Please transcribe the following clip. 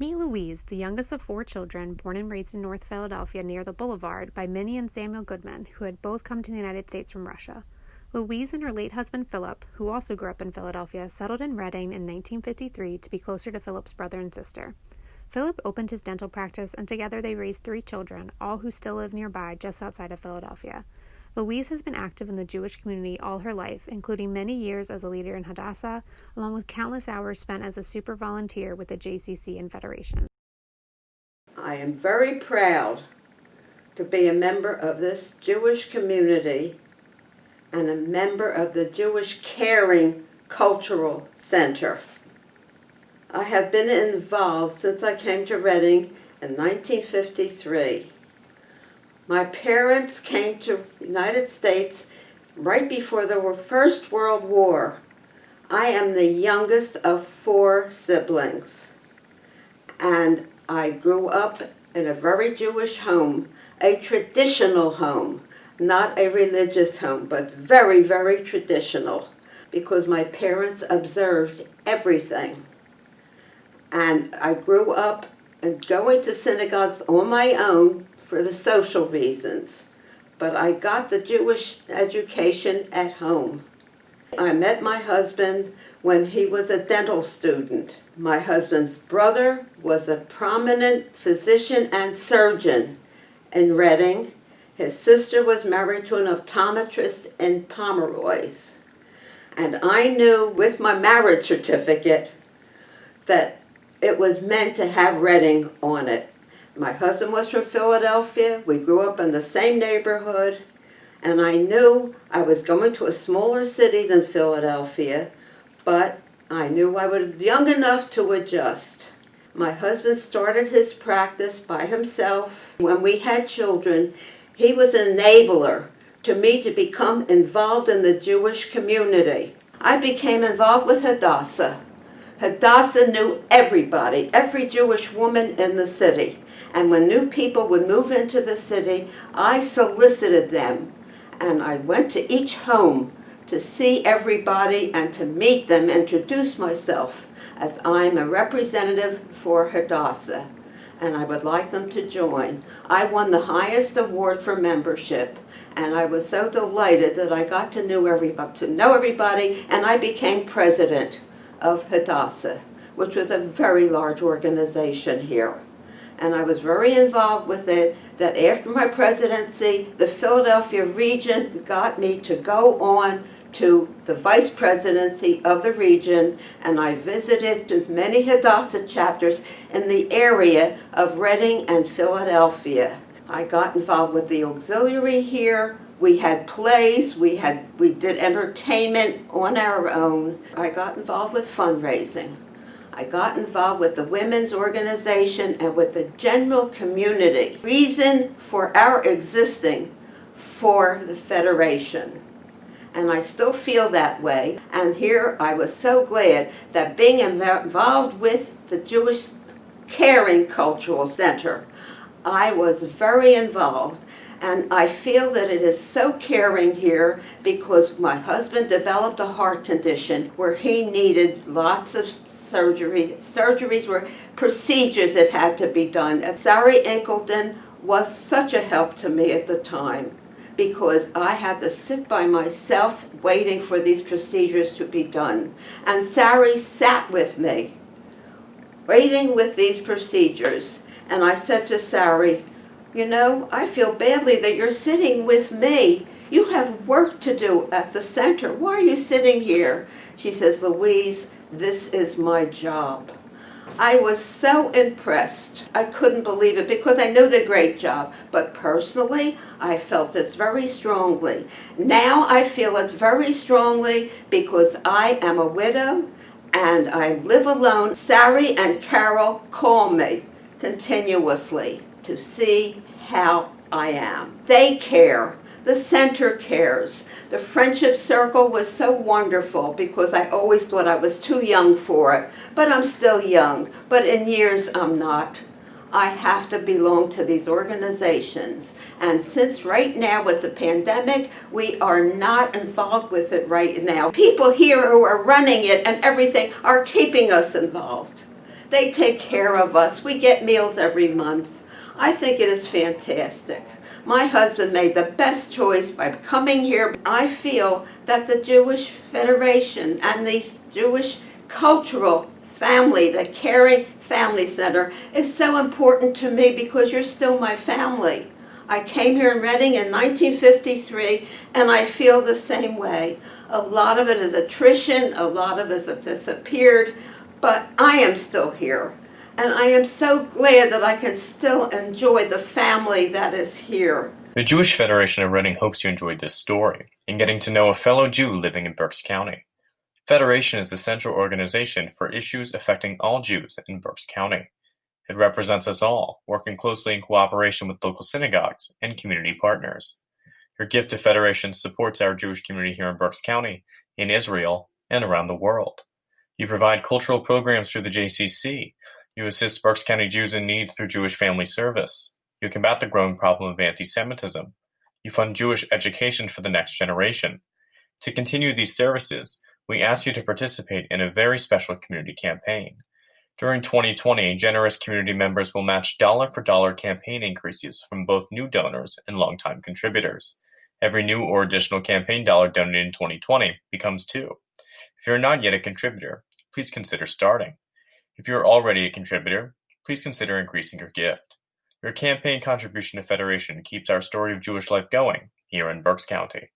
Meet Louise, the youngest of 4 children, born and raised in North Philadelphia near the Boulevard by Minnie and Samuel Goodman, who had both come to the United States from Russia. Louise and her late husband Philip, who also grew up in Philadelphia, settled in Reading in 1953 to be closer to Philip's brother and sister. Philip opened his dental practice, and together they raised 3 children, all who still live nearby just outside of Philadelphia. Louise has been active in the Jewish community all her life, including many years as a leader in Hadassah, along with countless hours spent as a super volunteer with the JCC and Federation. I am very proud to be a member of this Jewish community and a member of the Jewish Caring Cultural Center. I have been involved since I came to Reading in 1953. My parents came to the United States right before the First World War. I am the youngest of 4 siblings, and I grew up in a very Jewish home, a traditional home, not a religious home, but very, very traditional, because my parents observed everything. And I grew up and going to synagogues on my own for the social reasons, but I got the Jewish education at home. I met my husband when he was a dental student. My husband's brother was a prominent physician and surgeon in Reading. His sister was married to an optometrist in Pomeroy's. And I knew with my marriage certificate that it was meant to have Reading on it. My husband was from Philadelphia. We grew up in the same neighborhood. And I knew I was going to a smaller city than Philadelphia, but I knew I was young enough to adjust. My husband started his practice by himself. When we had children, he was an enabler to me to become involved in the Jewish community. I became involved with Hadassah. Hadassah knew everybody, every Jewish woman in the city. And when new people would move into the city, I solicited them. And I went to each home to see everybody and to meet them, introduce myself as I'm a representative for Hadassah, and I would like them to join. I won the highest award for membership, and I was so delighted that I got to know everybody, and I became president of Hadassah, which was a very large organization here. And I was very involved with it, that after my presidency, the Philadelphia region got me to go on to the vice presidency of the region, and I visited many Hadassah chapters in the area of Reading and Philadelphia. I got involved with the auxiliary here. We had plays, we did entertainment on our own. I got involved with fundraising. I got involved with the women's organization and with the general community. Reason for our existing for the Federation. And I still feel that way. And here I was so glad that being involved with the Jewish Caring Cultural Center, I was very involved. And I feel that it is so caring here because my husband developed a heart condition where he needed lots of surgeries. Surgeries were procedures that had to be done. And Sari Inkleton was such a help to me at the time because I had to sit by myself waiting for these procedures to be done. And Sari sat with me, waiting with these procedures. And I said to Sari, you know, I feel badly that you're sitting with me. You have work to do at the center. Why are you sitting here? She says, Louise, this is my job. I was so impressed. I couldn't believe it because I knew the great job. But personally, I felt this very strongly. Now I feel it very strongly because I am a widow and I live alone. Sari and Carol call me continuously to see how I am. They care. The center cares. The friendship circle was so wonderful because I always thought I was too young for it. But I'm still young. But in years, I'm not. I have to belong to these organizations. And since right now with the pandemic, we are not involved with it right now. People here who are running it and everything are keeping us involved. They take care of us. We get meals every month. I think it is fantastic. My husband made the best choice by coming here. I feel that the Jewish Federation and the Jewish Cultural Family, the Caring Family Center, is so important to me because you're still my family. I came here in Reading in 1953, and I feel the same way. A lot of it is attrition, a lot of it has disappeared, but I am still here. And I am so glad that I can still enjoy the family that is here. The Jewish Federation of Reading hopes you enjoyed this story in getting to know a fellow Jew living in Berks County. Federation is the central organization for issues affecting all Jews in Berks County. It represents us all, working closely in cooperation with local synagogues and community partners. Your gift to Federation supports our Jewish community here in Berks County, in Israel, and around the world. You provide cultural programs through the JCC. You assist Berks County Jews in need through Jewish Family Service. You combat the growing problem of anti-Semitism. You fund Jewish education for the next generation. To continue these services, we ask you to participate in a very special community campaign. During 2020, generous community members will match dollar-for-dollar campaign increases from both new donors and longtime contributors. Every new or additional campaign dollar donated in 2020 becomes $2. If you're not yet a contributor, please consider starting. If you're already a contributor, please consider increasing your gift. Your campaign contribution to Federation keeps our story of Jewish life going here in Berks County.